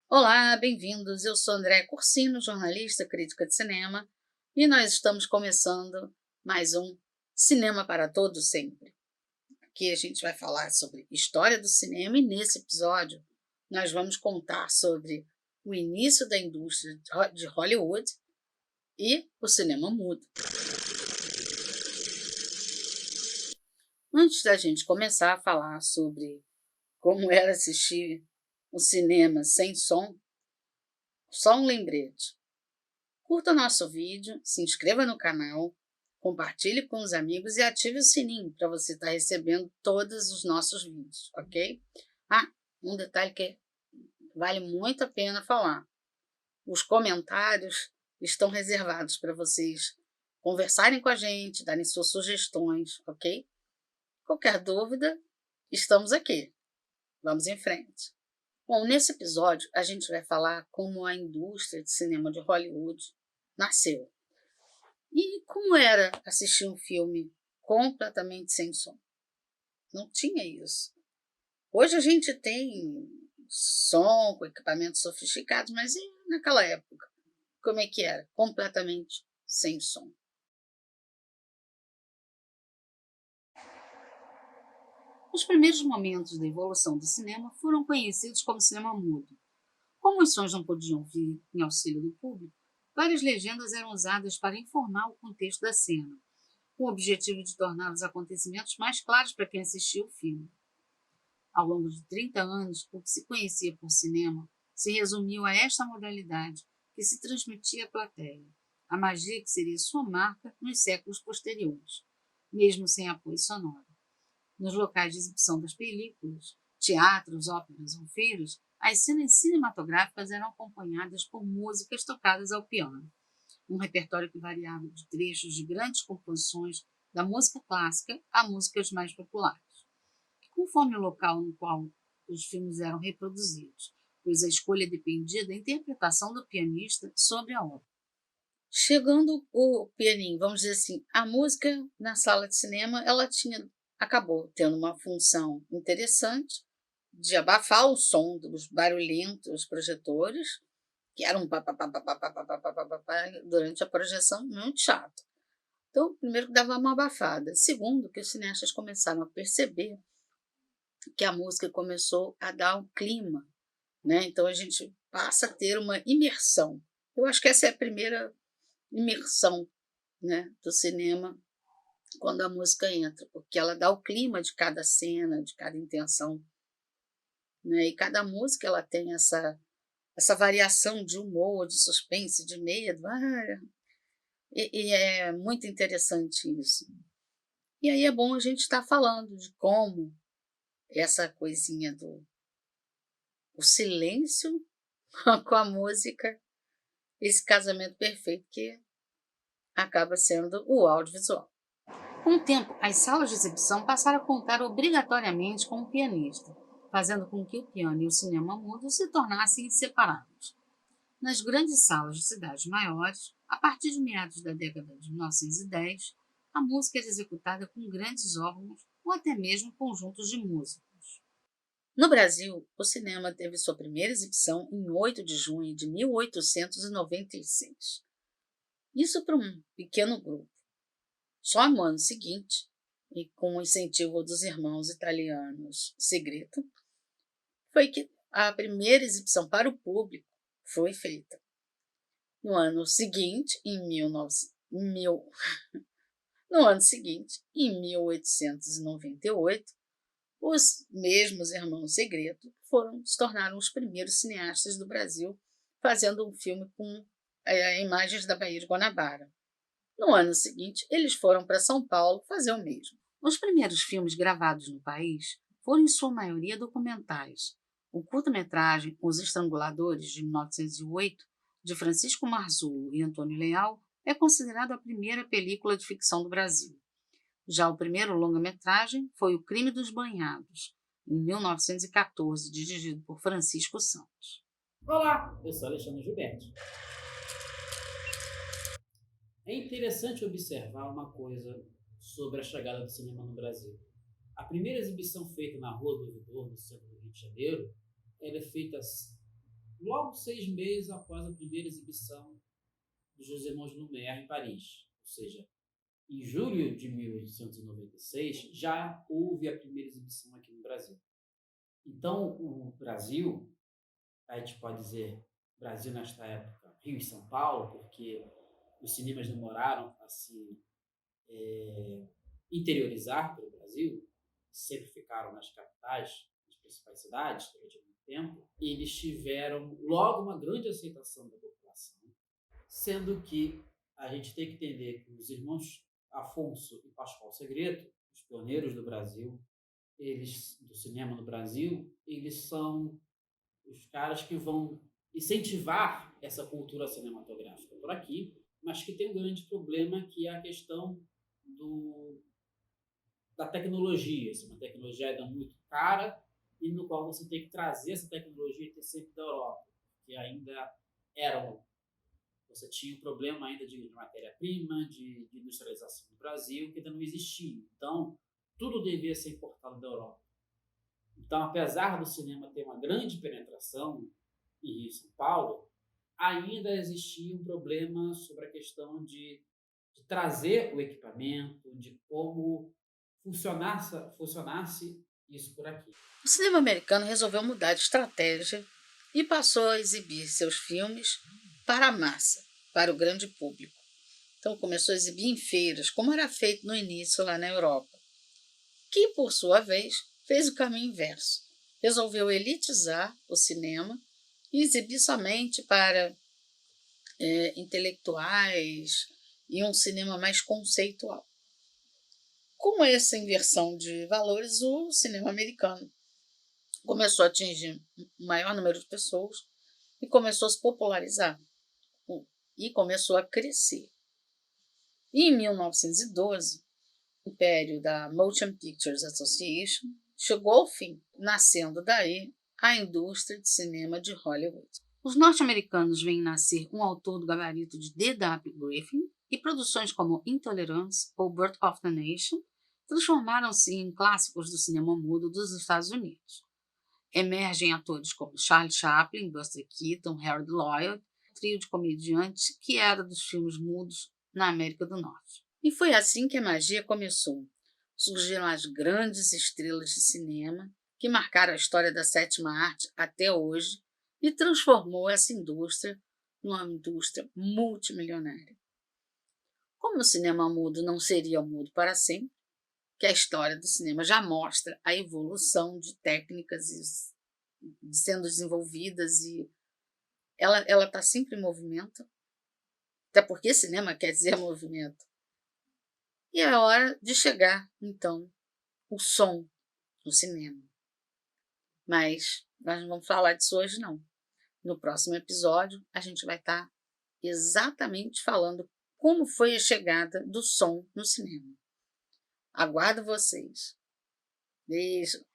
Olá, bem-vindos. Eu sou André Cursino, jornalista, crítica de cinema, e nós estamos começando mais um Cinema para Todos Sempre. Aqui a gente vai falar sobre história do cinema e nesse episódio nós vamos contar sobre o início da indústria de Hollywood e o cinema mudo. Antes da gente começar a falar sobre como era assistir o cinema sem som, só um lembrete. Curta nosso vídeo, se inscreva no canal, compartilhe com os amigos e ative o sininho para você estar recebendo todos os nossos vídeos, ok? Ah, um detalhe que vale muito a pena falar. Os comentários estão reservados para vocês conversarem com a gente, darem suas sugestões, ok? Qualquer dúvida, estamos aqui. Vamos em frente. Bom, nesse episódio a gente vai falar como a indústria de cinema de Hollywood nasceu. E como era assistir um filme completamente sem som? Não tinha isso. Hoje a gente tem som com equipamentos sofisticados, mas e naquela época? Como é que era? Completamente sem som. Os primeiros momentos da evolução do cinema foram conhecidos como cinema mudo. Como os sons não podiam vir em auxílio do público, várias legendas eram usadas para informar o contexto da cena, com o objetivo de tornar os acontecimentos mais claros para quem assistia o filme. Ao longo de 30 anos, o que se conhecia por cinema se resumiu a esta modalidade que se transmitia à plateia, a magia que seria sua marca nos séculos posteriores, mesmo sem apoio sonoro. Nos locais de exibição das películas, teatros, óperas ou feiras, as cenas cinematográficas eram acompanhadas por músicas tocadas ao piano, um repertório que variava de trechos de grandes composições da música clássica a músicas mais populares, conforme o local no qual os filmes eram reproduzidos, pois a escolha dependia da interpretação do pianista sobre a obra. Chegando o pianinho, vamos dizer assim, a música na sala de cinema, acabou tendo uma função interessante de abafar o som dos barulhentos projetores, que eram durante a projeção, muito chato. Então, primeiro que dava uma abafada. Segundo, que os cineastas começaram a perceber que a música começou a dar um clima, né? Então a gente passa a ter uma imersão. Eu acho que essa é a primeira imersão, né, do cinema quando a música entra, porque ela dá o clima de cada cena, de cada intenção, né? E cada música ela tem essa variação de humor, de suspense, de medo. E é muito interessante isso. E aí é bom a gente estar falando de como essa coisinha do o silêncio com a música, esse casamento perfeito que acaba sendo o audiovisual. Com o tempo, as salas de exibição passaram a contar obrigatoriamente com um pianista, fazendo com que o piano e o cinema mudo se tornassem inseparáveis. Nas grandes salas de cidades maiores, a partir de meados da década de 1910, a música era executada com grandes órgãos ou até mesmo conjuntos de músicos. No Brasil, o cinema teve sua primeira exibição em 8 de junho de 1896. Isso para um pequeno grupo. Só no ano seguinte, e com o incentivo dos irmãos italianos Segreto, foi que a primeira exibição para o público foi feita. No ano seguinte, no ano seguinte, em 1898, os mesmos irmãos Segreto se tornaram os primeiros cineastas do Brasil fazendo um filme com imagens da Baía de Guanabara. No ano seguinte, eles foram para São Paulo fazer o mesmo. Os primeiros filmes gravados no país foram, em sua maioria, documentais. O curta-metragem Os Estranguladores, de 1908, de Francisco Marzullo e Antônio Leal, é considerado a primeira película de ficção do Brasil. Já o primeiro longa-metragem foi O Crime dos Banhados, em 1914, dirigido por Francisco Santos. Olá, eu sou Alexandre Gilberto. É interessante observar uma coisa sobre a chegada do cinema no Brasil. A primeira exibição feita na Rua do Ouvidor, no centro do Rio de Janeiro, ela é feita logo 6 meses após a primeira exibição dos Irmãos Lumière em Paris. Ou seja, em julho de 1896, já houve a primeira exibição aqui no Brasil. Então, o Brasil, a gente pode dizer Brasil nesta época, Rio e São Paulo, porque os cinemas demoraram a se interiorizar pelo Brasil, sempre ficaram nas capitais, nas principais cidades durante muito tempo, eles tiveram logo uma grande aceitação da população, sendo que a gente tem que entender que os irmãos Afonso e Pascoal Segreto, os pioneiros do Brasil, eles do cinema no Brasil, eles são os caras que vão incentivar essa cultura cinematográfica por aqui, mas que tem um grande problema que é a questão do, da tecnologia. Essa é uma tecnologia ainda muito cara e no qual você tem que trazer essa tecnologia e ter sempre da Europa, que ainda eram você tinha um problema ainda de matéria-prima, de industrialização no Brasil, que ainda não existia. Então, tudo devia ser importado da Europa. Então, apesar do cinema ter uma grande penetração em Rio e São Paulo, ainda existia um problema sobre a questão de trazer o equipamento, de como funcionasse isso por aqui. O cinema americano resolveu mudar de estratégia e passou a exibir seus filmes para a massa, para o grande público. Então começou a exibir em feiras, como era feito no início lá na Europa, que, por sua vez, fez o caminho inverso. Resolveu elitizar o cinema e exibir somente para intelectuais e um cinema mais conceitual. Com essa inversão de valores, o cinema americano começou a atingir um maior número de pessoas e começou a se popularizar e começou a crescer. E em 1912, o império da Motion Pictures Association chegou ao fim, nascendo daí a indústria de cinema de Hollywood. Os norte-americanos veem nascer um autor do gabarito de D.W. Griffith e produções como Intolerance ou Birth of the Nation transformaram-se em clássicos do cinema mudo dos Estados Unidos. Emergem atores como Charlie Chaplin, Buster Keaton, Harold Lloyd, trio de comediantes que era dos filmes mudos na América do Norte. E foi assim que a magia começou. Surgiram as grandes estrelas de cinema que marcaram a história da sétima arte até hoje e transformou essa indústria numa indústria multimilionária. Como o cinema mudo não seria mudo para sempre, que a história do cinema já mostra a evolução de técnicas sendo desenvolvidas e ela está sempre em movimento, até porque cinema quer dizer movimento. E é hora de chegar, então, o som no cinema. Mas nós não vamos falar disso hoje, não. No próximo episódio, a gente vai estar exatamente falando como foi a chegada do som no cinema. Aguardo vocês. Beijo!